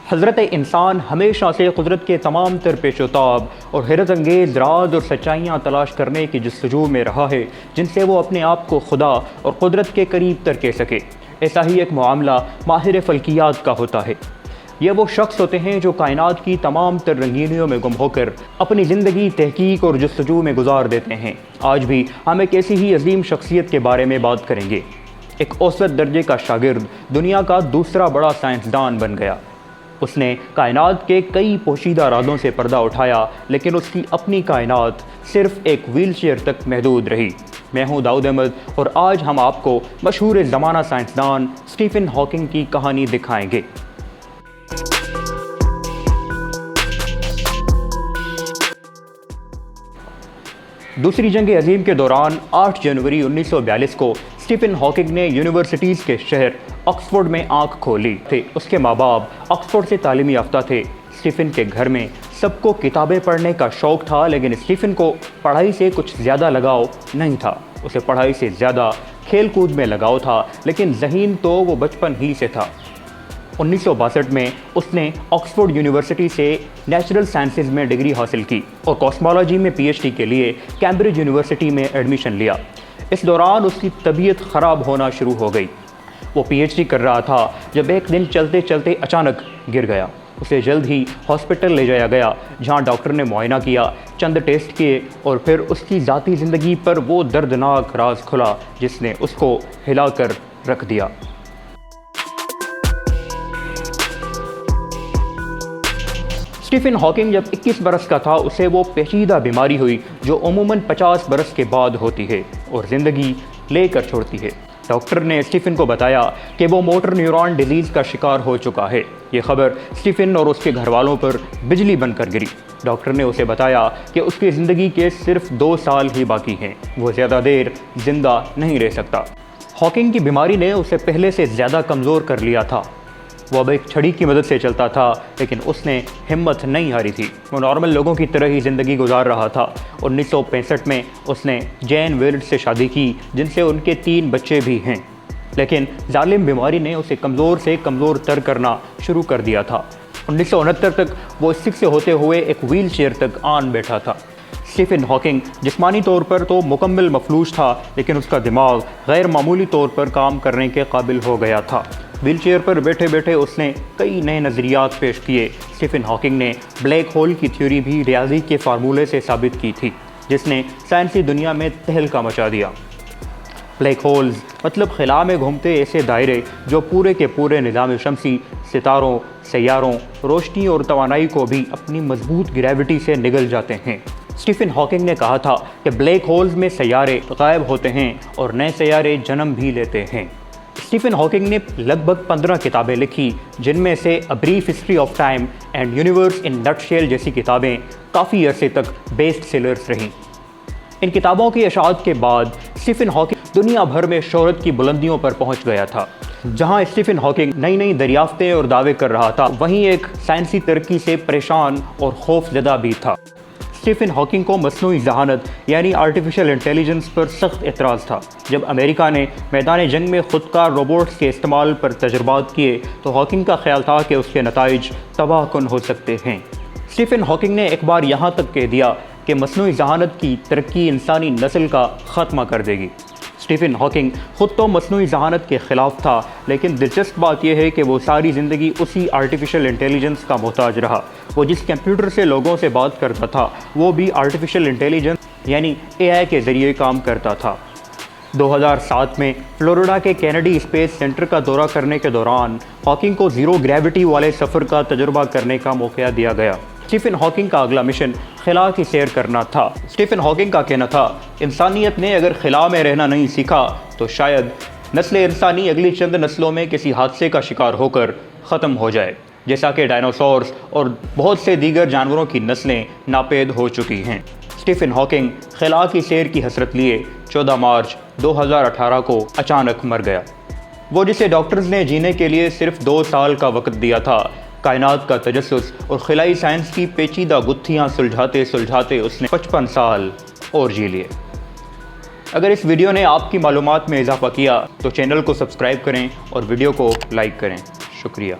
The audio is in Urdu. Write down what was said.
حضرت انسان ہمیشہ سے قدرت کے تمام تر پیش و تاب اور حیرت انگیز راز اور سچائیاں تلاش کرنے کی جستجو میں رہا ہے جن سے وہ اپنے آپ کو خدا اور قدرت کے قریب تر کہہ سکے۔ ایسا ہی ایک معاملہ ماہر فلکیات کا ہوتا ہے۔ یہ وہ شخص ہوتے ہیں جو کائنات کی تمام تر رنگینیوں میں گم ہو کر اپنی زندگی تحقیق اور جستجو میں گزار دیتے ہیں۔ آج بھی ہم ایک ایسی ہی عظیم شخصیت کے بارے میں بات کریں گے۔ ایک اوسط درجے کا شاگرد دنیا کا دوسرا بڑا سائنسدان بن گیا۔ اس نے کائنات کے کئی پوشیدہ رازوں سے پردہ اٹھایا، لیکن اس کی اپنی کائنات صرف ایک ویل چیئر تک محدود رہی۔ میں ہوں داؤد احمد اور آج ہم آپ کو مشہور زمانہ سائنسدان اسٹیفن ہاکنگ کی کہانی دکھائیں گے۔ دوسری جنگ عظیم کے دوران 8 جنوری 1942 کو اسٹیفن ہاکنگ نے یونیورسٹیز کے شہر آکسفورڈ میں آنکھ کھولی تھی۔ اس کے ماں باپ آکسفورڈ سے تعلیمی یافتہ تھے۔ اسٹیفن کے گھر میں سب کو کتابیں پڑھنے کا شوق تھا، لیکن اسٹیفن کو پڑھائی سے کچھ زیادہ لگاؤ نہیں تھا۔ اسے پڑھائی سے زیادہ کھیل کود میں لگاؤ تھا، لیکن ذہین تو وہ بچپن ہی سے تھا۔ 1962 میں اس نے آکسفورڈ یونیورسٹی سے نیچرل سائنسز میں ڈگری حاصل کی اور کاسمولوجی میں پی ایچ ڈی کے لیے کیمبرج یونیورسٹی میں ایڈمیشن لیا۔ اس دوران اس کی طبیعت خراب ہونا شروع ہو گئی۔ وہ پی ایچ ڈی کر رہا تھا جب ایک دن چلتے چلتے اچانک گر گیا۔ اسے جلد ہی ہاسپٹل لے جایا گیا، جہاں ڈاکٹر نے معائنہ کیا، چند ٹیسٹ کیے اور پھر اس کی ذاتی زندگی پر وہ دردناک راز کھلا جس نے اس کو ہلا کر رکھ دیا۔ اسٹیفن ہاکنگ جب 21 برس کا تھا، اسے وہ پیچیدہ بیماری ہوئی جو عموماً 50 برس کے بعد ہوتی ہے اور زندگی لے کر چھوڑتی ہے۔ ڈاکٹر نے اسٹیفن کو بتایا کہ وہ موٹر نیورون ڈیزیز کا شکار ہو چکا ہے۔ یہ خبر اسٹیفن اور اس کے گھر والوں پر بجلی بن کر گری۔ ڈاکٹر نے اسے بتایا کہ اس کی زندگی کے صرف 2 سال ہی باقی ہیں، وہ زیادہ دیر زندہ نہیں رہ سکتا۔ ہاکنگ کی بیماری نے اسے پہلے سے زیادہ کمزور کر لیا تھا۔ وہ اب ایک چھڑی کی مدد سے چلتا تھا، لیکن اس نے ہمت نہیں ہاری تھی۔ وہ نارمل لوگوں کی طرح ہی زندگی گزار رہا تھا۔ 1965 میں اس نے جین ویلڈ سے شادی کی، جن سے ان کے 3 بچے بھی ہیں، لیکن ظالم بیماری نے اسے کمزور سے کمزور تر کرنا شروع کر دیا تھا۔ 1969 تک وہ اسٹک سے ہوتے ہوئے ایک ویل چیئر تک آن بیٹھا تھا۔ اسٹیفن ہاکنگ جسمانی طور پر تو مکمل مفلوج تھا، لیکن اس کا دماغ غیر معمولی طور پر کام کرنے کے قابل ہو گیا تھا۔ ویل چیئر پر بیٹھے بیٹھے اس نے کئی نئے نظریات پیش کیے۔ اسٹیفن ہاکنگ نے بلیک ہول کی تھیوری بھی ریاضی کے فارمولے سے ثابت کی تھی، جس نے سائنسی دنیا میں تہلکہ مچا دیا۔ بلیک ہولز مطلب خلا میں گھومتے ایسے دائرے جو پورے کے پورے نظام شمسی، ستاروں، سیاروں، روشنی اور توانائی کو بھی اپنی مضبوط گریوٹی سے نگل جاتے ہیں۔ اسٹیفن ہاکنگ نے کہا تھا کہ بلیک ہولز میں سیارے غائب ہوتے ہیں اور نئے سیارے جنم بھی لیتے ہیں۔ اسٹیفن ہاکنگ نے لگ بھگ 15 کتابیں لکھی، جن میں سے a brief history of time and universe in nutshell جیسی کتابیں کافی عرصے تک بیسٹ سیلرز رہیں۔ ان کتابوں کی اشاعت کے بعد اسٹیفن ہاکنگ دنیا بھر میں شہرت کی بلندیوں پر پہنچ گیا تھا۔ جہاں اسٹیفن ہاکنگ نئی نئی دریافتیں اور دعوے کر رہا تھا، وہیں ایک سائنسی ترقی سے پریشان اور خوف زدہ بھی تھا۔ اسٹیفن ہاکنگ کو مصنوعی ذہانت یعنی آرٹیفیشل انٹیلیجنس پر سخت اعتراض تھا۔ جب امریکہ نے میدان جنگ میں خودکار روبوٹس کے استعمال پر تجربات کیے تو ہاکنگ کا خیال تھا کہ اس کے نتائج تباہ کن ہو سکتے ہیں۔ اسٹیفن ہاکنگ نے ایک بار یہاں تک کہہ دیا کہ مصنوعی ذہانت کی ترقی انسانی نسل کا خاتمہ کر دے گی۔ اسٹیفن ہاکنگ خود تو مصنوعی ذہانت کے خلاف تھا، لیکن دلچسپ بات یہ ہے کہ وہ ساری زندگی اسی آرٹیفیشل انٹیلیجنس کا محتاج رہا۔ وہ جس کمپیوٹر سے لوگوں سے بات کرتا تھا، وہ بھی آرٹیفیشل انٹیلیجنس یعنی اے آئی کے ذریعے کام کرتا تھا۔ 2007 میں فلوریڈا کے کینیڈی اسپیس سینٹر کا دورہ کرنے کے دوران ہاکنگ کو زیرو گریوٹی والے سفر کا تجربہ کرنے کا موقع دیا گیا۔ اسٹیفن ہاکنگ کا اگلا مشن خلا کی سیر کرنا تھا۔ اسٹیفن ہاکنگ کا کہنا تھا، انسانیت نے اگر خلا میں رہنا نہیں سیکھا تو شاید نسل انسانی اگلی چند نسلوں میں کسی حادثے کا شکار ہو کر ختم ہو جائے، جیسا کہ ڈائنوسورز اور بہت سے دیگر جانوروں کی نسلیں ناپید ہو چکی ہیں۔ اسٹیفن ہاکنگ خلا کی سیر کی حسرت لیے 14 مارچ 2018 کو اچانک مر گیا۔ وہ جسے ڈاکٹرز نے جینے کے لیے صرف 2 سال کا وقت دیا تھا، کائنات کا تجسس اور خلائی سائنس کی پیچیدہ گتھیاں سلجھاتے سلجھاتے اس نے 55 سال اور جی لیے۔ اگر اس ویڈیو نے آپ کی معلومات میں اضافہ کیا تو چینل کو سبسکرائب کریں اور ویڈیو کو لائک کریں۔ شکریہ۔